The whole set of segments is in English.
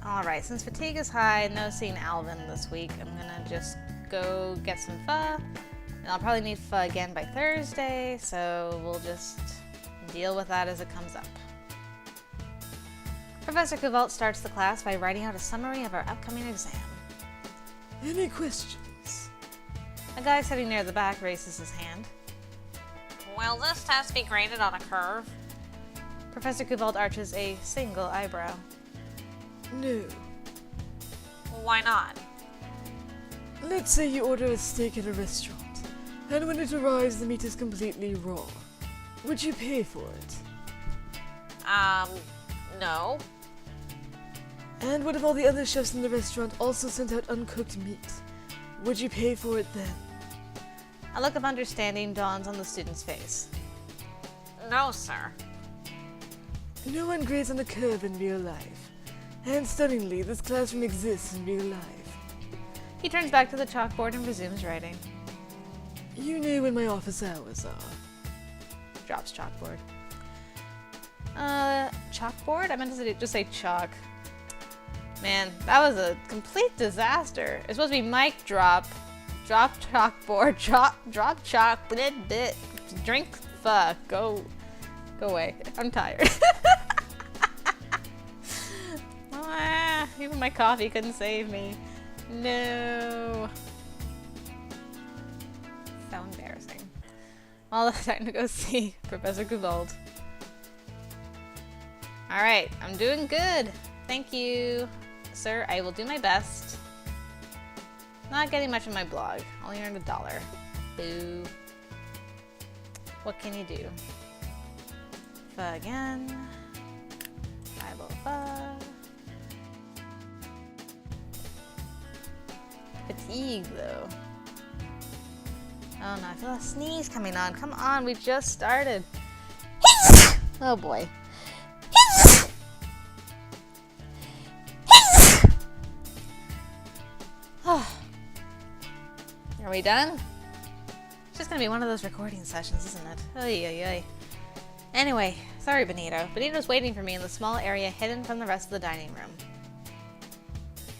Alright, since fatigue is high, no seeing Alvin this week, I'm gonna just go get some pho. And I'll probably need pho again by Thursday, so we'll just deal with that as it comes up. Professor Kuvalt starts the class by writing out a summary of our upcoming exam. Any questions? A guy sitting near the back raises his hand. Will this test be graded on a curve? Professor Kuvalt arches a single eyebrow. No. Why not? Let's say you order a steak at a restaurant, and when it arrives the meat is completely raw. Would you pay for it? No. And what if all the other chefs in the restaurant also sent out uncooked meat? Would you pay for it then? A look of understanding dawns on the student's face. No, sir. No one grades on a curve in real life. And stunningly, this classroom exists in real life. He turns back to the chalkboard and resumes writing. You know when my office hours are. Drops chalkboard. Chalkboard? I meant to just say chalk. Man, that was a complete disaster. It's supposed to be mic drop, drop chalkboard, drop chalk, blit, drink pho, go away. I'm tired. Even my coffee couldn't save me. No. So embarrassing. Well, it's time to go see Professor Kuvalt. Alright, I'm doing good. Thank you, sir. I will do my best. Not getting much in my blog. Only earned $1. Boo. What can you do? Pho again. Bible pho. Fatigue, though. Oh no, I feel a sneeze coming on. Come on, we just started. Oh boy. Are we done? It's just gonna be one of those recording sessions, isn't it? Oy, oy, oy. Anyway, sorry, Benito. Benito's waiting for me in the small area hidden from the rest of the dining room.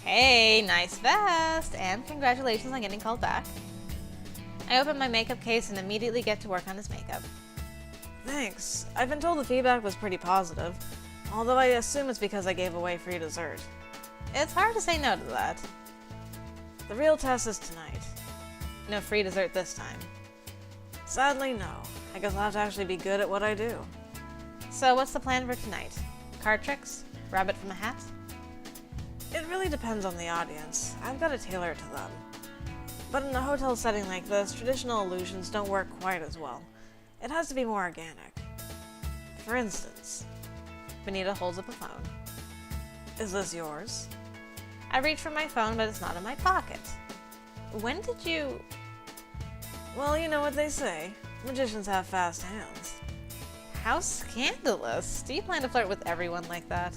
Hey, nice vest! And congratulations on getting called back. I open my makeup case and immediately get to work on his makeup. Thanks. I've been told the feedback was pretty positive, although I assume it's because I gave away free dessert. It's hard to say no to that. The real test is tonight. No free dessert this time. Sadly, no. I guess I'll have to actually be good at what I do. So what's the plan for tonight? Card tricks? Rabbit from a hat? It really depends on the audience. I've got to tailor it to them. But in a hotel setting like this, traditional illusions don't work quite as well. It has to be more organic. For instance, Benito holds up a phone. is this yours? I reach for my phone, but it's not in my pocket. When did you... Well, you know what they say. Magicians have fast hands. How scandalous. Do you plan to flirt with everyone like that?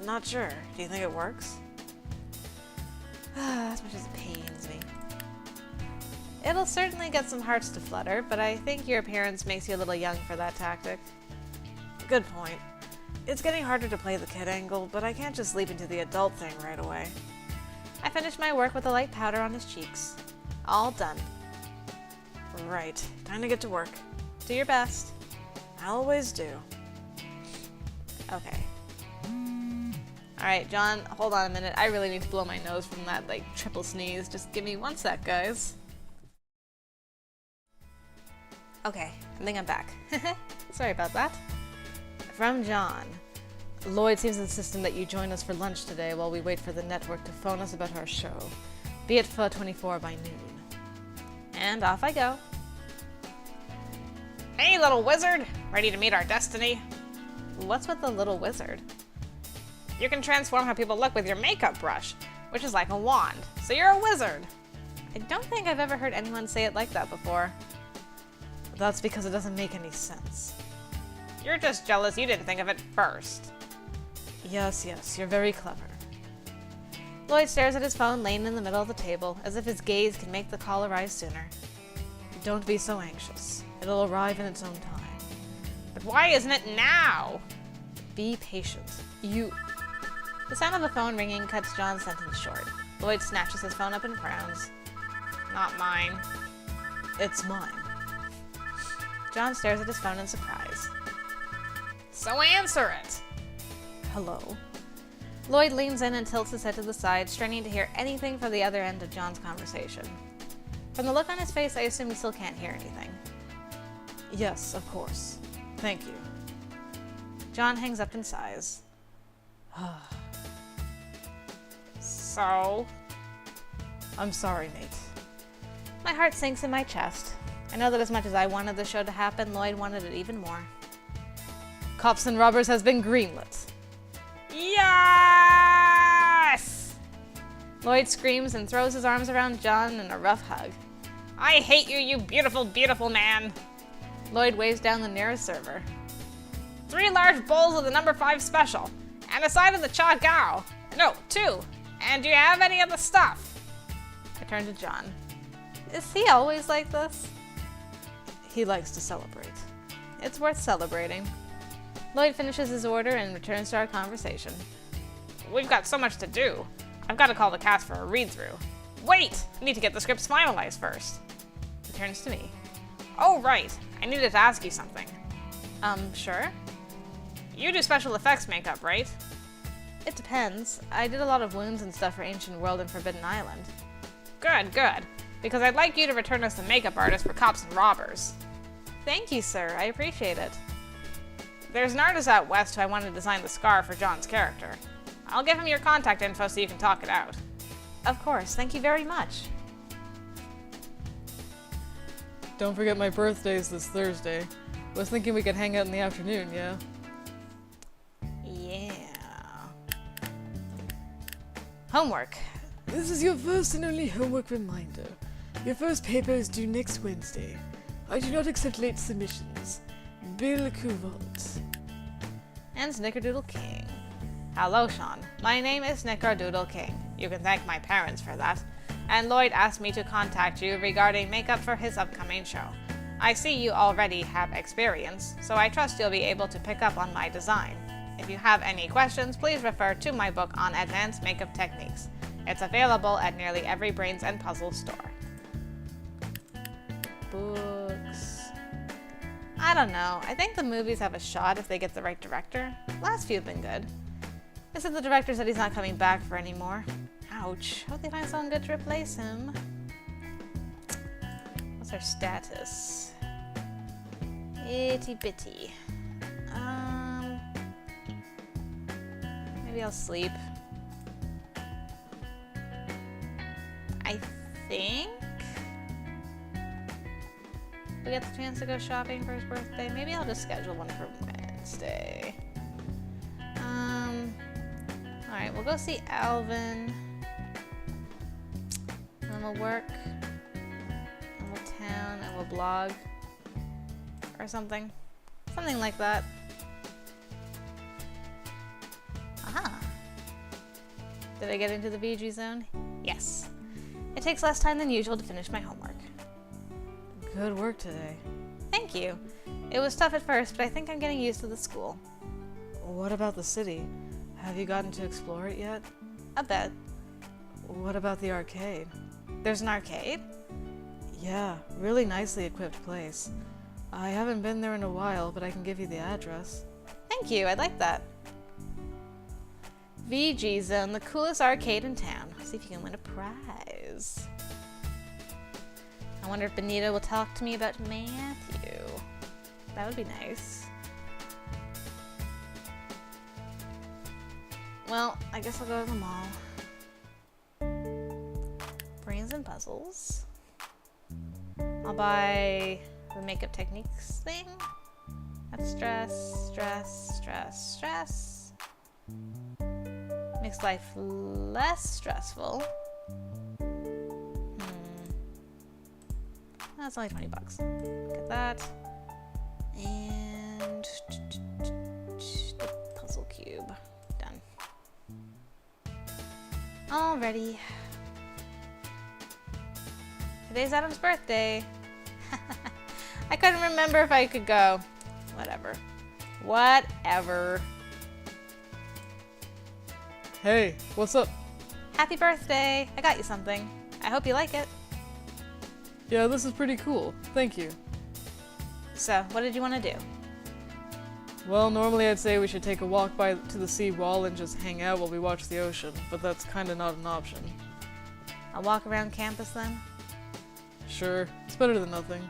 Not sure. Do you think it works? As much as it pains me. It'll certainly get some hearts to flutter, but I think your appearance makes you a little young for that tactic. Good point. It's getting harder to play the kid angle, but I can't just leap into the adult thing right away. I finish my work with a light powder on his cheeks. All done. Right. Time to get to work. Do your best. I always do. Okay. Alright, John, hold on a minute. I really need to blow my nose from that, triple sneeze. Just give me 1 sec, guys. Okay, I think I'm back. Sorry about that. From John. Lloyd seems insistent that you join us for lunch today while we wait for the network to phone us about our show. Be at Pho 24 by noon. And off I go. Hey, little wizard! Ready to meet our destiny? What's with the little wizard? You can transform how people look with your makeup brush, which is like a wand, so you're a wizard. I don't think I've ever heard anyone say it like that before. That's because it doesn't make any sense. You're just jealous you didn't think of it first. Yes, you're very clever. Lloyd stares at his phone laying in the middle of the table, as if his gaze can make the call arrive sooner. Don't be so anxious. It'll arrive in its own time. But why isn't it now? Be patient. The sound of the phone ringing cuts John's sentence short. Lloyd snatches his phone up and frowns. Not mine. It's mine. John stares at his phone in surprise. So answer it! Hello? Lloyd leans in and tilts his head to the side, straining to hear anything from the other end of John's conversation. From the look on his face, I assume he still can't hear anything. Yes, of course. Thank you. John hangs up and sighs. So? I'm sorry, Nate. My heart sinks in my chest. I know that as much as I wanted the show to happen, Lloyd wanted it even more. Cops and Robbers has been greenlit. Yes! Lloyd screams and throws his arms around John in a rough hug. I hate you, you beautiful, beautiful man. Lloyd waves down the nearest server. 3 large bowls of the number 5 special, and a side of the cha gao. No, 2. And do you have any of the stuff? I turn to John. Is he always like this? He likes to celebrate. It's worth celebrating. Lloyd finishes his order and returns to our conversation. We've got so much to do. I've got to call the cast for a read-through. Wait! I need to get the scripts finalized first. He turns to me. Oh, right. I needed to ask you something. Sure? You do special effects makeup, right? It depends. I did a lot of wounds and stuff for Ancient World and Forbidden Island. Good, good. Because I'd like you to return us the makeup artist for Cops and Robbers. Thank you, sir. I appreciate it. There's an artist out west who I want to design the scar for John's character. I'll give him your contact info so you can talk it out. Of course. Thank you very much. Don't forget my birthday's this Thursday. Was thinking we could hang out in the afternoon, yeah? Yeah. Homework. This is your first and only homework reminder. Your first paper is due next Wednesday. I do not accept late submissions. Bill Couvant. And Snickerdoodle King. Hello, Sean. My name is Snickerdoodle King. You can thank my parents for that. And Lloyd asked me to contact you regarding makeup for his upcoming show. I see you already have experience, so I trust you'll be able to pick up on my design. If you have any questions, please refer to my book on advanced makeup techniques. It's available at nearly every Brains and Puzzles store. Books. I don't know. I think the movies have a shot if they get the right director. Last few have been good. This is the director said he's not coming back for any more. Ouch. Hope they find someone good to replace him. What's our status? Itty bitty. Maybe I'll sleep. I think we get the chance to go shopping for his birthday. Maybe I'll just schedule one for Wednesday. Alright, we'll go see Alvin. And then we'll work. And we'll town and we'll blog. Or something. Something like that. Aha. Did I get into the VG zone? Yes. It takes less time than usual to finish my homework. Good work today. Thank you. It was tough at first, but I think I'm getting used to the school. What about the city? Have you gotten to explore it yet? A bit. What about the arcade? There's an arcade? Yeah, really nicely equipped place. I haven't been there in a while, but I can give you the address. Thank you, I'd like that. VG Zone, the coolest arcade in town. See if you can win a prize. I wonder if Benita will talk to me about Matthew. That would be nice. Well, I guess I'll go to the mall. Brains and Puzzles. I'll buy the makeup techniques thing. That's stress, stress, stress, stress. Makes life less stressful. That's only 20 bucks. Look at that. And the puzzle cube. Done. Alrighty. Today's Adam's birthday. I couldn't remember if I could go. Whatever. Whatever. Hey, what's up? Happy birthday! I got you something. I hope you like it. Yeah, this is pretty cool. Thank you. So, what did you want to do? Well, normally I'd say we should take a walk by to the sea wall and just hang out while we watch the ocean, but that's kinda not an option. I'll walk around campus then? Sure, it's better than nothing.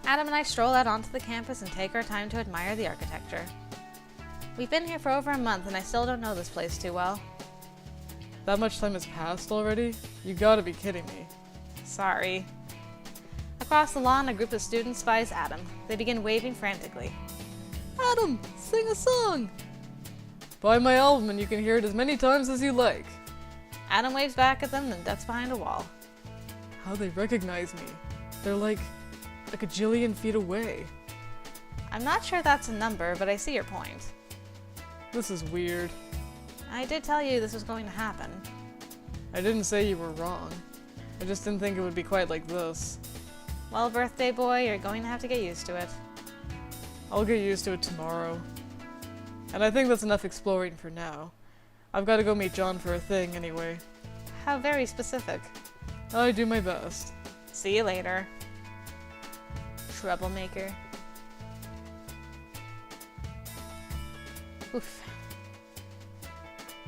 Adam and I stroll out onto the campus and take our time to admire the architecture. We've been here for over a month and I still don't know this place too well. That much time has passed already? You gotta be kidding me. Sorry. Across the lawn, a group of students spies Adam. They begin waving frantically. Adam, sing a song! Buy my album and you can hear it as many times as you like. Adam waves back at them, then ducks behind a wall. How they recognize me. They're like a gajillion feet away. I'm not sure that's a number, but I see your point. This is weird. I did tell you this was going to happen. I didn't say you were wrong. I just didn't think it would be quite like this. Well, birthday boy, you're going to have to get used to it. I'll get used to it tomorrow. And I think that's enough exploring for now. I've got to go meet John for a thing anyway. How very specific. I do my best. See you later. Troublemaker. Oof.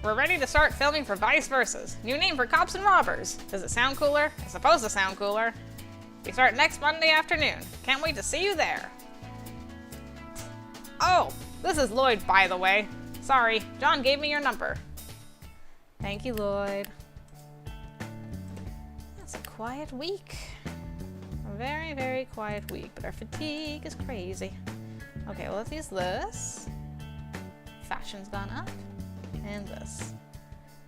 We're ready to start filming for Vice Versa's. New name for Cops and Robbers. Does it sound cooler? It's supposed to sound cooler. We start next Monday afternoon. Can't wait to see you there. Oh, this is Lloyd, by the way. Sorry, John gave me your number. Thank you, Lloyd. It's a quiet week. A very, very quiet week, but our fatigue is crazy. Okay, well, let's use this. Fashion's gone up. And this.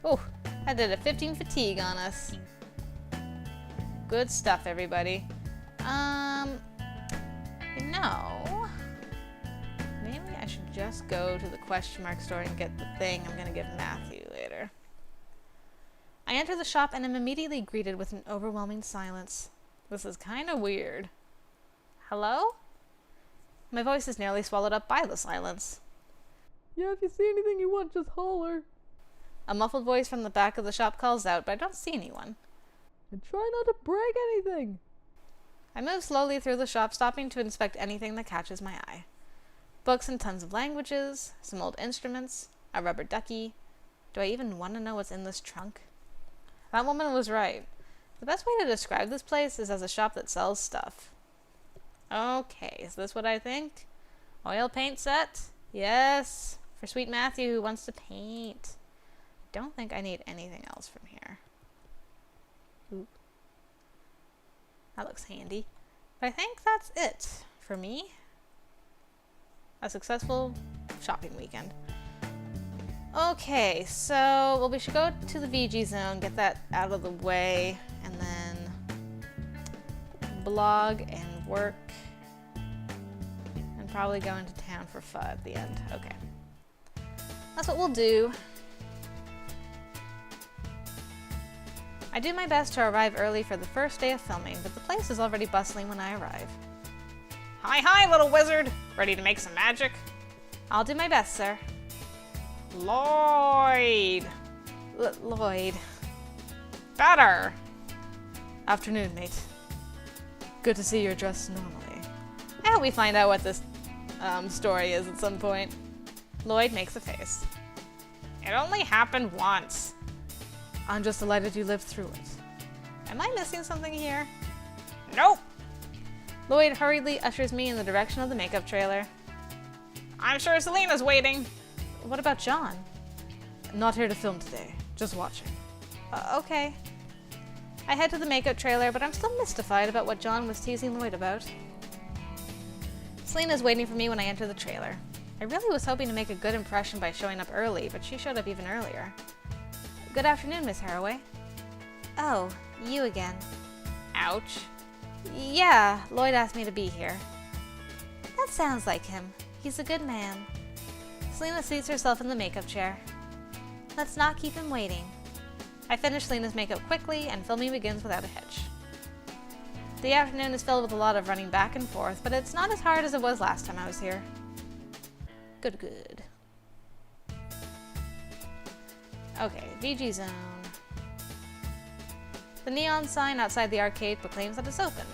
Oh, I did a 15 fatigue on us. Good stuff, everybody. You know, maybe I should just go to the question mark store and get the thing I'm gonna give Matthew later. I enter the shop and am immediately greeted with an overwhelming silence. This is kind of weird. Hello? My voice is nearly swallowed up by the silence. Yeah, if you see anything you want, just holler. A muffled voice from the back of the shop calls out, but I don't see anyone. And try not to break anything. I move slowly through the shop, stopping to inspect anything that catches my eye. Books in tons of languages, some old instruments, a rubber ducky. Do I even want to know what's in this trunk? That woman was right. The best way to describe this place is as a shop that sells stuff. Okay, is this what I think? Oil paint set? Yes, for sweet Matthew who wants to paint. Don't think I need anything else from here. Ooh. That looks handy. But I think that's it for me. A successful shopping weekend. Okay, so, well, we should go to the VG zone, get that out of the way, and then blog and work, and probably go into town for pho at the end. Okay. That's what we'll do. I do my best to arrive early for the first day of filming, but the place is already bustling when I arrive. Hi, little wizard. Ready to make some magic? I'll do my best, sir. Lloyd. Lloyd. Better. Afternoon, mate. Good to see you're dressed normally. I hope we find out what this story is at some point. Lloyd makes a face. It only happened once. I'm just delighted you lived through it. Am I missing something here? Nope. Lloyd hurriedly ushers me in the direction of the makeup trailer. I'm sure Selena's waiting. What about John? Not here to film today, just watching. Okay. I head to the makeup trailer, but I'm still mystified about what John was teasing Lloyd about. Selena's waiting for me when I enter the trailer. I really was hoping to make a good impression by showing up early, but she showed up even earlier. Good afternoon, Miss Haraway. Oh, you again. Ouch. Yeah, Lloyd asked me to be here. That sounds like him. He's a good man. Selena seats herself in the makeup chair. Let's not keep him waiting. I finish Selena's makeup quickly, and filming begins without a hitch. The afternoon is filled with a lot of running back and forth, but it's not as hard as it was last time I was here. Good. Okay, VG Zone. The neon sign outside the arcade proclaims that it's open.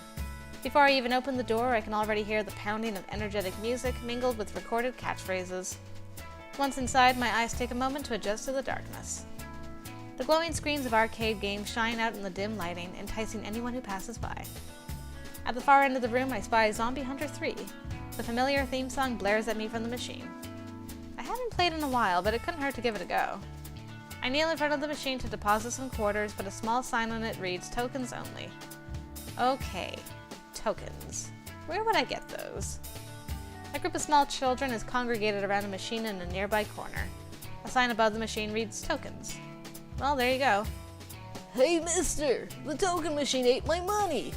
Before I even open the door, I can already hear the pounding of energetic music mingled with recorded catchphrases. Once inside, my eyes take a moment to adjust to the darkness. The glowing screens of arcade games shine out in the dim lighting, enticing anyone who passes by. At the far end of the room, I spy Zombie Hunter 3. The familiar theme song blares at me from the machine. I haven't played in a while, but it couldn't hurt to give it a go. I kneel in front of the machine to deposit some quarters, but a small sign on it reads, "Tokens only." Okay, tokens. Where would I get those? A group of small children is congregated around a machine in a nearby corner. A sign above the machine reads, "Tokens." Well, there you go. Hey, mister! The token machine ate my money!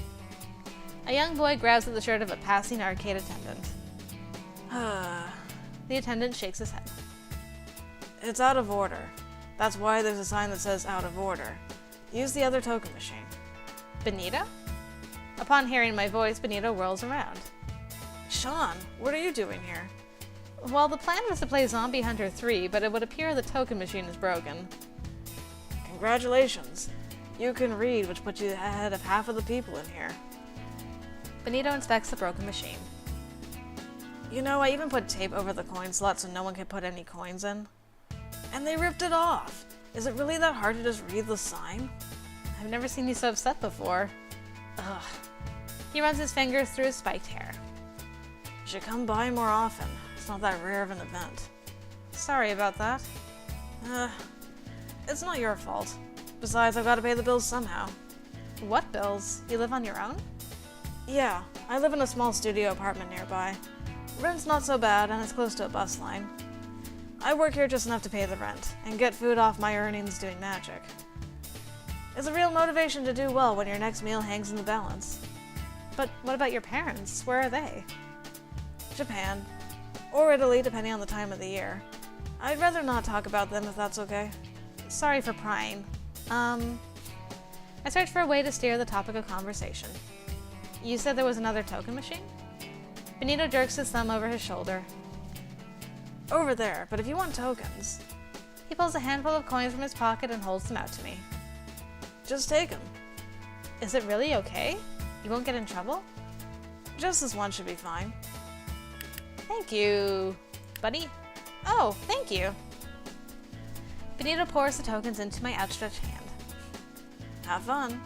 A young boy grabs at the shirt of a passing arcade attendant. The attendant shakes his head. It's out of order. That's why there's a sign that says out of order. Use the other token machine. Benito? Upon hearing my voice, Benito whirls around. Sean, what are you doing here? Well, the plan was to play Zombie Hunter 3, but it would appear the token machine is broken. Congratulations. You can read, which puts you ahead of half of the people in here. Benito inspects the broken machine. You know, I even put tape over the coin slot so no one could put any coins in. And they ripped it off. Is it really that hard to just read the sign? I've never seen you so upset before. Ugh. He runs his fingers through his spiked hair. You should come by more often. It's not that rare of an event. Sorry about that. It's not your fault. Besides, I've got to pay the bills somehow. What bills? You live on your own? Yeah, I live in a small studio apartment nearby. Rent's not so bad, and it's close to a bus line. I work here just enough to pay the rent, and get food off my earnings doing magic. It's a real motivation to do well when your next meal hangs in the balance. But what about your parents? Where are they? Japan. Or Italy, depending on the time of the year. I'd rather not talk about them if that's okay. Sorry for prying. I searched for a way to steer the topic of conversation. You said there was another token machine? Benito jerks his thumb over his shoulder. Over there, but if you want tokens... He pulls a handful of coins from his pocket and holds them out to me. Just take them. Is it really okay? You won't get in trouble? Just this one should be fine. Thank you, buddy. Oh, thank you. Benito pours the tokens into my outstretched hand. Have fun.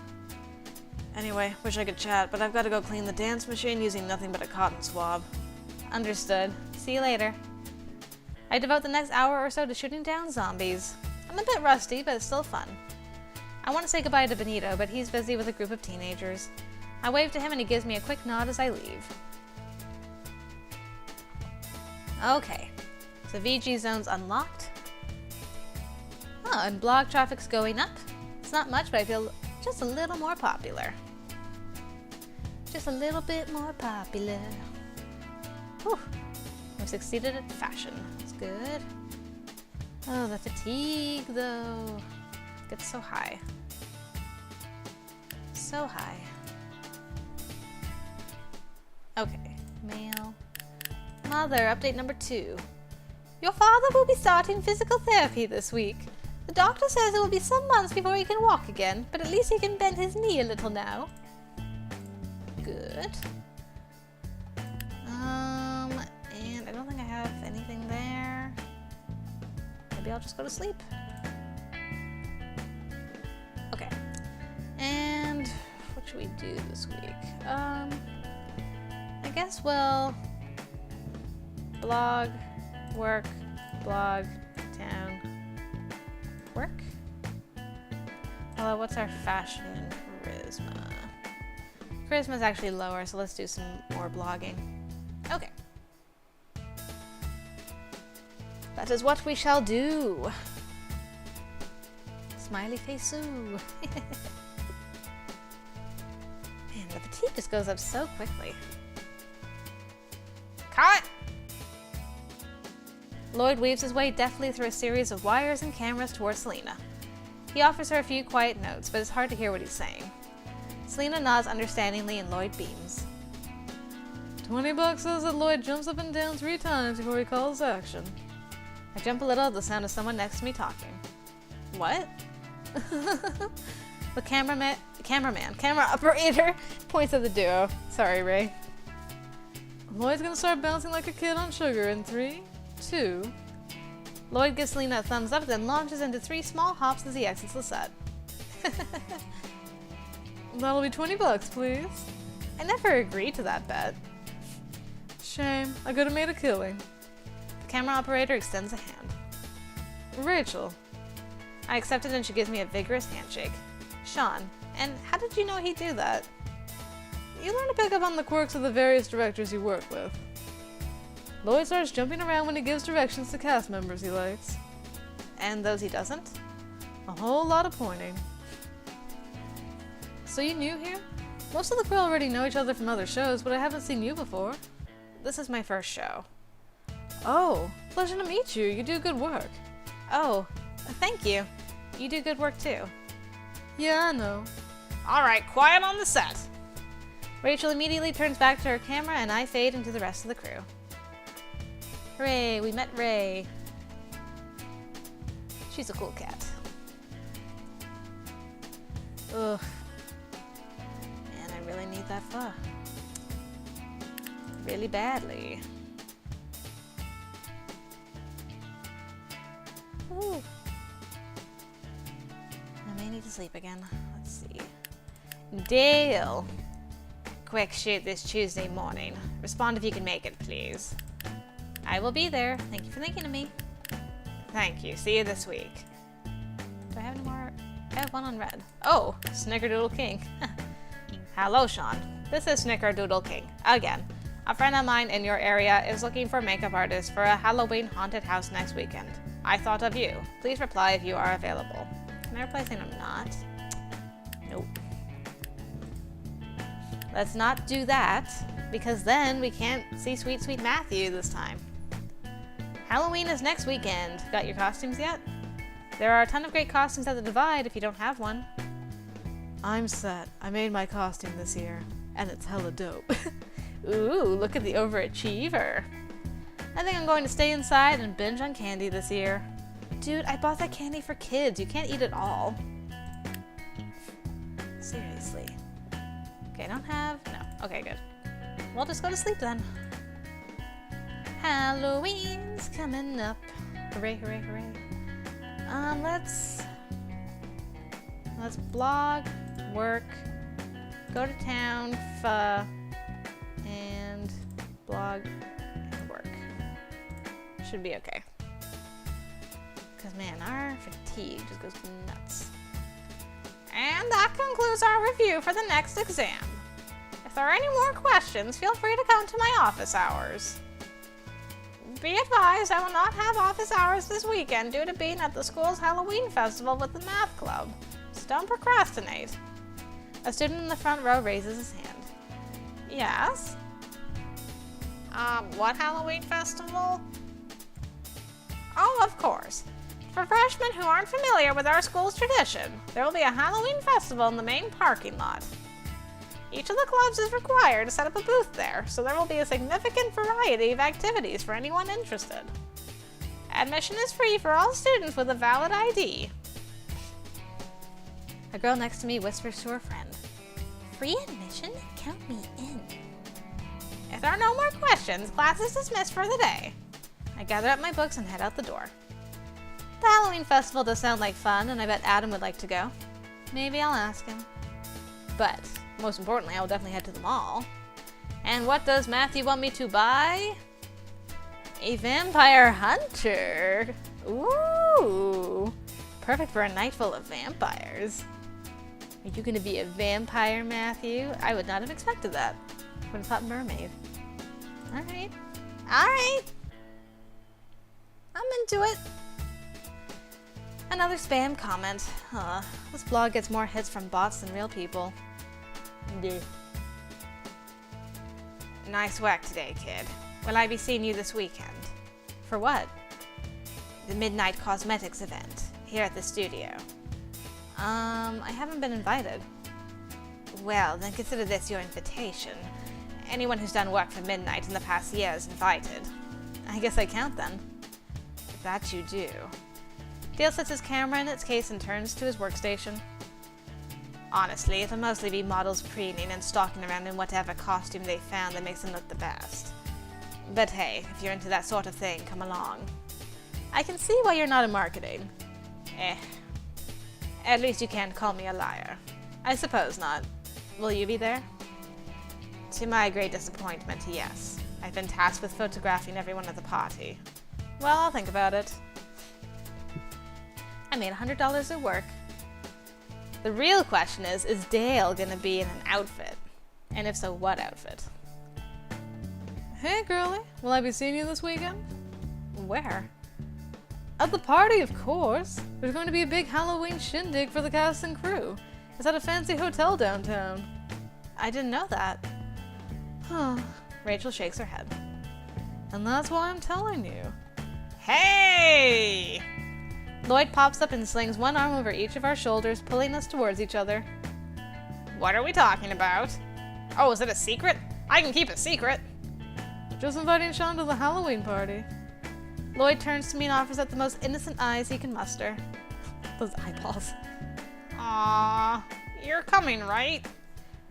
Anyway, wish I could chat, but I've got to go clean the dance machine using nothing but a cotton swab. Understood. See you later. I devote the next hour or so to shooting down zombies. I'm a bit rusty, but it's still fun. I want to say goodbye to Benito, but he's busy with a group of teenagers. I wave to him and he gives me a quick nod as I leave. Okay, so VG Zone's unlocked. Oh, and blog traffic's going up. It's not much, but I feel just a little more popular. Just a little bit more popular. Whew. We've succeeded at fashion. That's good. Oh, the fatigue, though. It gets so high. So high. Okay, mail. Mother, update number 2. Your father will be starting physical therapy this week. The doctor says it will be some months before he can walk again, but at least he can bend his knee a little now. Good. And I don't think I have anything there. Maybe I'll just go to sleep. Okay. And what should we do this week? I guess we'll blog, work, blog, town, work. Hello, what's our fashion and charisma? Charisma's actually lower, so let's do some more blogging. Okay. That is what we shall do. Smiley face, ooh. Man, the fatigue just goes up so quickly. Cut! Lloyd weaves his way deftly through a series of wires and cameras towards Selena. He offers her a few quiet notes, but it's hard to hear what he's saying. Selena nods understandingly and Lloyd beams. $20 says that Lloyd jumps up and down 3 times before he calls action. I jump a little at the sound of someone next to me talking. What? The camera operator points at the duo. Sorry, Ray. Lloyd's gonna start bouncing like a kid on sugar in 3, 2. Lloyd gives Selena a thumbs up, then launches into 3 small hops as he exits the set. That'll be $20, please. I never agreed to that bet. Shame. I could have made a killing. The camera operator extends a hand. Rachel. I accept it and she gives me a vigorous handshake. Sean, and how did you know he'd do that? You learn to pick up on the quirks of the various directors you work with. Lloyd starts jumping around when he gives directions to cast members he likes. And those he doesn't? A whole lot of pointing. So you new here? Most of the crew already know each other from other shows, but I haven't seen you before. This is my first show. Oh, pleasure to meet you. You do good work. Oh, thank you. You do good work too. Yeah, I know. Alright, quiet on the set. Rachel immediately turns back to her camera and I fade into the rest of the crew. Hooray, we met Ray. She's a cool cat. Ugh. Man, I really need that pho. Really badly. Ooh. I may need to sleep again. Let's see. Dale! Quick shoot this Tuesday morning. Respond if you can make it, please. I will be there. Thank you for thinking of me. Thank you. See you this week. Do I have any more? I have one on red. Oh, Snickerdoodle King. Hello, Sean. This is Snickerdoodle King. Again. A friend of mine in your area is looking for makeup artists for a Halloween haunted house next weekend. I thought of you. Please reply if you are available. Can I reply saying I'm not? Nope. Let's not do that, because then we can't see Sweet Sweet Matthew this time. Halloween is next weekend. Got your costumes yet? There are a ton of great costumes at the Divide if you don't have one. I'm set. I made my costume this year, and it's hella dope. Ooh, look at the overachiever. I think I'm going to stay inside and binge on candy this year. Dude, I bought that candy for kids. You can't eat it all. Seriously. Okay, I don't have... No. Okay, good. We'll just go to sleep then. Halloween's coming up. Hooray, hooray, hooray. Let's blog, work, go to town, pho, and blog and work. Should be okay. Because, man, our fatigue just goes nuts. And that concludes our review for the next exam. If there are any more questions, feel free to come to my office hours. Be advised, I will not have office hours this weekend due to being at the school's Halloween festival with the math club. So don't procrastinate. A student in the front row raises his hand. Yes? What Halloween festival? Oh, of course. For freshmen who aren't familiar with our school's tradition, there will be a Halloween festival in the main parking lot. Each of the clubs is required to set up a booth there, so there will be a significant variety of activities for anyone interested. Admission is free for all students with a valid ID. A girl next to me whispers to her friend. Free admission? Count me in. If there are no more questions, class is dismissed for the day. I gather up my books and head out the door. The Halloween festival does sound like fun, and I bet Adam would like to go. Maybe I'll ask him. But, most importantly, I will definitely head to the mall. And what does Matthew want me to buy? A vampire hunter. Ooh. Perfect for a night full of vampires. Are you going to be a vampire, Matthew? I would not have expected that. Would have thought mermaid. Alright. Alright. I'm into it. Another spam comment. This blog gets more hits from bots than real people. Bleh. Nice work today, kid. Will I be seeing you this weekend? For what? The Midnight Cosmetics event, here at the studio. I haven't been invited. Well, then consider this your invitation. Anyone who's done work for Midnight in the past year is invited. I guess I count then. That you do. Dale sets his camera in its case and turns to his workstation. Honestly, it'll mostly be models preening and stalking around in whatever costume they found that makes them look the best. But hey, if you're into that sort of thing, come along. I can see why you're not in marketing. At least you can't call me a liar. I suppose not. Will you be there? To my great disappointment, yes. I've been tasked with photographing everyone at the party. Well, I'll think about it. I made $100 at work. The real question is Dale gonna be in an outfit? And if so, what outfit? Hey, girlie. Will I be seeing you this weekend? Where? At the party, of course. There's going to be a big Halloween shindig for the cast and crew. It's at a fancy hotel downtown. I didn't know that. Huh. Rachel shakes her head. And that's why I'm telling you. Hey! Lloyd pops up and slings one arm over each of our shoulders, pulling us towards each other. What are we talking about? Oh, is it a secret? I can keep a secret. Just inviting Sean to the Halloween party. Lloyd turns to me and offers up the most innocent eyes he can muster. Those eyeballs. Aww, you're coming, right?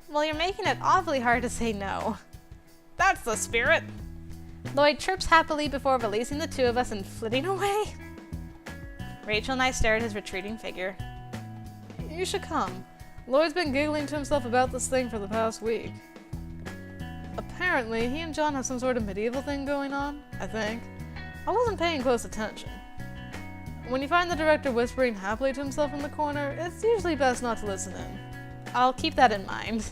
Well, you're making it awfully hard to say no. That's the spirit. Lloyd chirps happily before releasing the two of us and flitting away. Rachel and I stare at his retreating figure. You should come. Lloyd's been giggling to himself about this thing for the past week. Apparently, he and John have some sort of medieval thing going on, I think. I wasn't paying close attention. When you find the director whispering happily to himself in the corner, it's usually best not to listen in. I'll keep that in mind.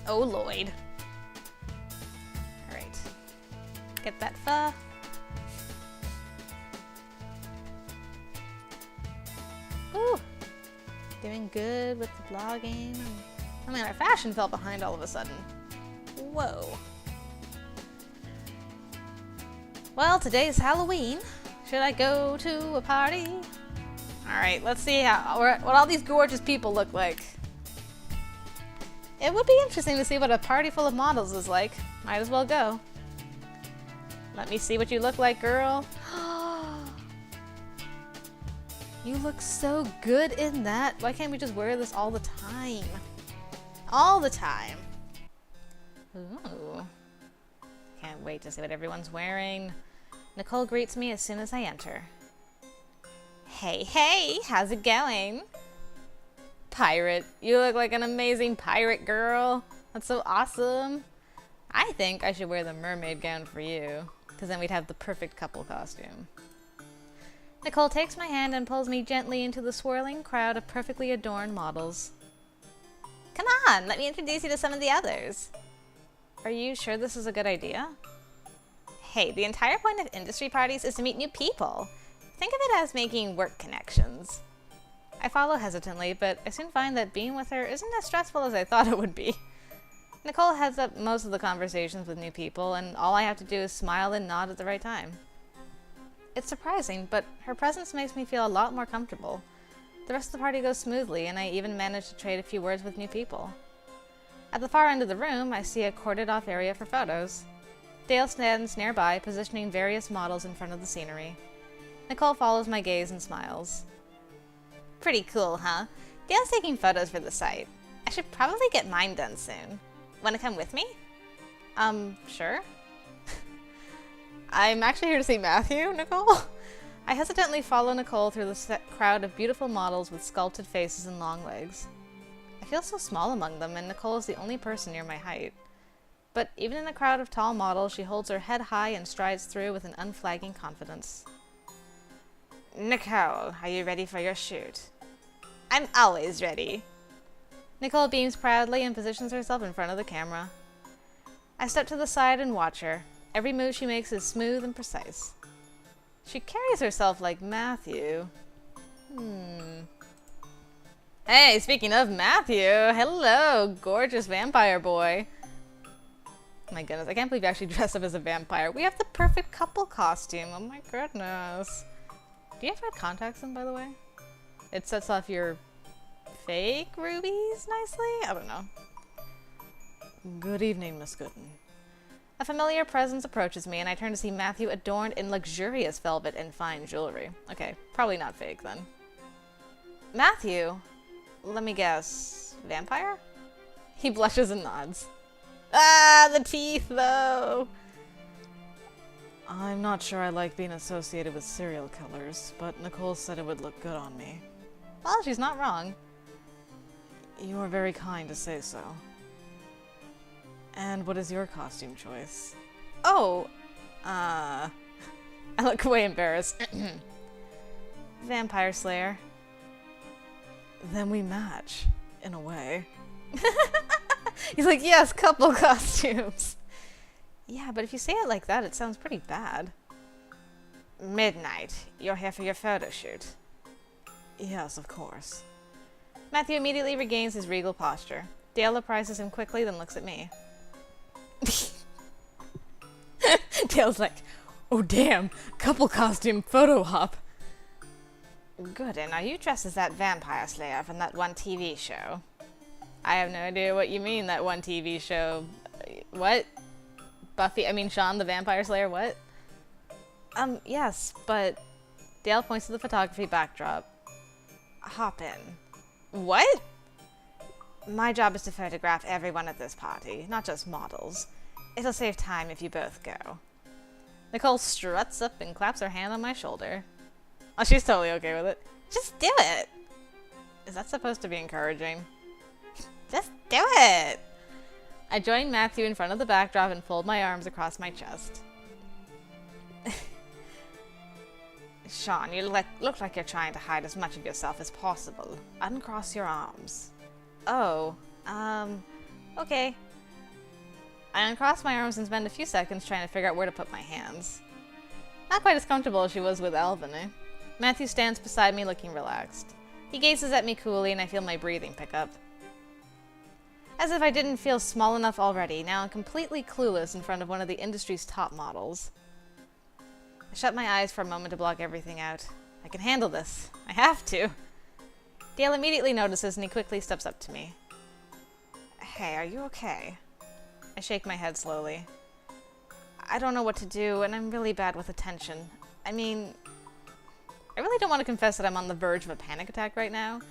Oh, Lloyd. Alright. Get that pho. Ooh. Doing good with the blogging. I mean, our fashion fell behind all of a sudden. Whoa. Well, today's Halloween. Should I go to a party? Alright, let's see what all these gorgeous people look like. It would be interesting to see what a party full of models is like. Might as well go. Let me see what you look like, girl. You look so good in that. Why can't we just wear this all the time? All the time. Ooh. Can't wait to see what everyone's wearing. Nicole greets me as soon as I enter. Hey, hey, how's it going? Pirate. You look like an amazing pirate girl. That's so awesome. I think I should wear the mermaid gown for you, because then we'd have the perfect couple costume. Nicole takes my hand and pulls me gently into the swirling crowd of perfectly adorned models. Come on, let me introduce you to some of the others. Are you sure this is a good idea? Hey, the entire point of industry parties is to meet new people. Think of it as making work connections. I follow hesitantly, but I soon find that being with her isn't as stressful as I thought it would be. Nicole heads up most of the conversations with new people, and all I have to do is smile and nod at the right time. It's surprising, but her presence makes me feel a lot more comfortable. The rest of the party goes smoothly, and I even manage to trade a few words with new people. At the far end of the room, I see a corded-off area for photos. Dale stands nearby, positioning various models in front of the scenery. Nicole follows my gaze and smiles. Pretty cool, huh? Dale's taking photos for the site. I should probably get mine done soon. Wanna come with me? Sure. I'm actually here to see Matthew, Nicole. I hesitantly follow Nicole through the crowd of beautiful models with sculpted faces and long legs. I feel so small among them, and Nicole is the only person near my height. But even in a crowd of tall models, she holds her head high and strides through with an unflagging confidence. Nicole, are you ready for your shoot? I'm always ready. Nicole beams proudly and positions herself in front of the camera. I step to the side and watch her. Every move she makes is smooth and precise. She carries herself like Matthew. Hey, speaking of Matthew, hello, gorgeous vampire boy. My goodness, I can't believe you actually dressed up as a vampire. We have the perfect couple costume. Oh my goodness. Do you have red contacts in, by the way? It sets off your fake rubies nicely? I don't know. Good evening, Miss Gooden. A familiar presence approaches me, and I turn to see Matthew adorned in luxurious velvet and fine jewelry. Okay, probably not fake then. Matthew? Let me guess. Vampire? He blushes and nods. Ah, the teeth, though! I'm not sure I like being associated with serial killers, but Nicole said it would look good on me. Well, she's not wrong. You are very kind to say so. And what is your costume choice? Oh, I look way embarrassed. Vampire Slayer. Then we match, in a way. He's like, yes, couple costumes. Yeah, but if you say it like that, it sounds pretty bad. Midnight. You're here for your photo shoot. Yes, of course. Matthew immediately regains his regal posture. Dale apprises him quickly, then looks at me. Dale's like, oh damn, couple costume photo op. Good, and are you dressed as that vampire slayer from that one TV show? I have no idea what you mean, that one TV show. What? Sean the Vampire Slayer, what? Yes, but... Dale points to the photography backdrop. Hop in. What? My job is to photograph everyone at this party, not just models. It'll save time if you both go. Nicole struts up and claps her hand on my shoulder. Oh, she's totally okay with it. Just do it! Is that supposed to be encouraging? Just do it! I join Matthew in front of the backdrop and fold my arms across my chest. Sean, you look like you're trying to hide as much of yourself as possible. Uncross your arms. Oh, okay. I uncross my arms and spend a few seconds trying to figure out where to put my hands. Not quite as comfortable as she was with Alvin, eh? Matthew stands beside me looking relaxed. He gazes at me coolly and I feel my breathing pick up. As if I didn't feel small enough already, now I'm completely clueless in front of one of the industry's top models. I shut my eyes for a moment to block everything out. I can handle this. I have to. Dale immediately notices and he quickly steps up to me. Hey, are you okay? I shake my head slowly. I don't know what to do, and I'm really bad with attention. I mean, I really don't want to confess that I'm on the verge of a panic attack right now,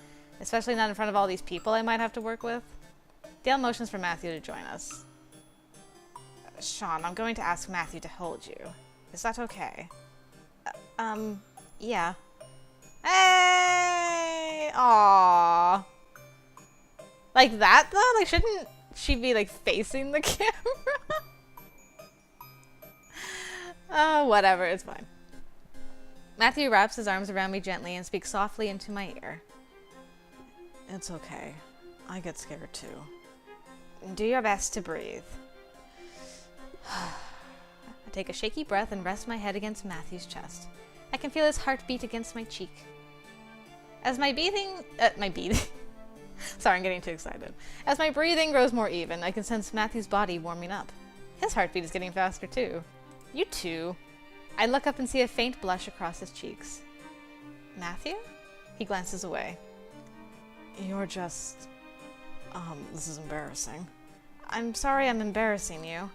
especially not in front of all these people I might have to work with. Dale motions for Matthew to join us. Sean, I'm going to ask Matthew to hold you. Is that okay? Yeah. Hey! Aww. Like that, though? Like, shouldn't she be, like, facing the camera? Oh, whatever, it's fine. Matthew wraps his arms around me gently and speaks softly into my ear. It's okay. I get scared too. Do your best to breathe. I take a shaky breath and rest my head against Matthew's chest. I can feel his heartbeat against my cheek. As my breathing... Sorry, I'm getting too excited. As my breathing grows more even, I can sense Matthew's body warming up. His heartbeat is getting faster too. You too. I look up and see a faint blush across his cheeks. Matthew? He glances away. You're just... this is embarrassing. I'm sorry I'm embarrassing you.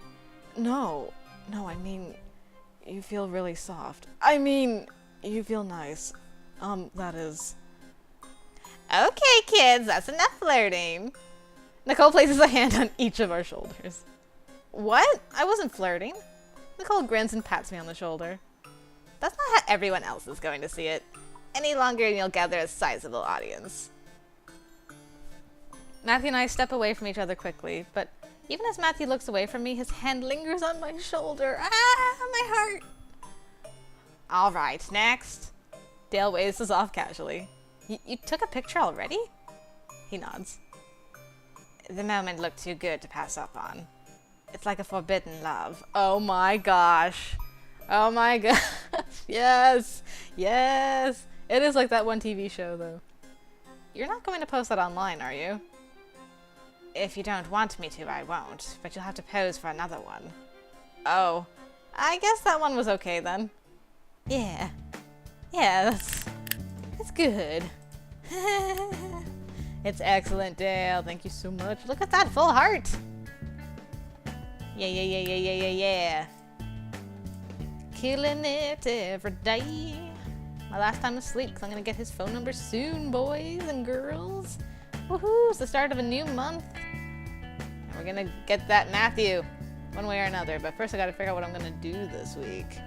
No, I mean, you feel really soft. I mean, you feel nice. That is... Okay, kids, that's enough flirting. Nicole places a hand on each of our shoulders. What? I wasn't flirting. Nicole grins and pats me on the shoulder. That's not how everyone else is going to see it. Any longer and you'll gather a sizable audience. Matthew and I step away from each other quickly, but even as Matthew looks away from me, his hand lingers on my shoulder. Ah, my heart! All right, next. Dale waves us off casually. You took a picture already? He nods. The moment looked too good to pass up on. It's like a forbidden love. Oh my gosh. Oh my gosh. Yes. Yes. It is like that one TV show, though. You're not going to post that online, are you? If you don't want me to, I won't. But you'll have to pose for another one. Oh. I guess that one was okay, then. Yeah. Yeah, that's good. It's excellent, Dale. Thank you so much. Look at that full heart. Yeah, yeah, yeah, yeah, yeah, yeah, yeah. Killing it every day. My last time asleep, 'cause I'm gonna get his phone number soon, boys and girls. Woohoo! It's the start of a new month. And we're gonna get that Matthew, one way or another. But first I gotta figure out what I'm gonna do this week.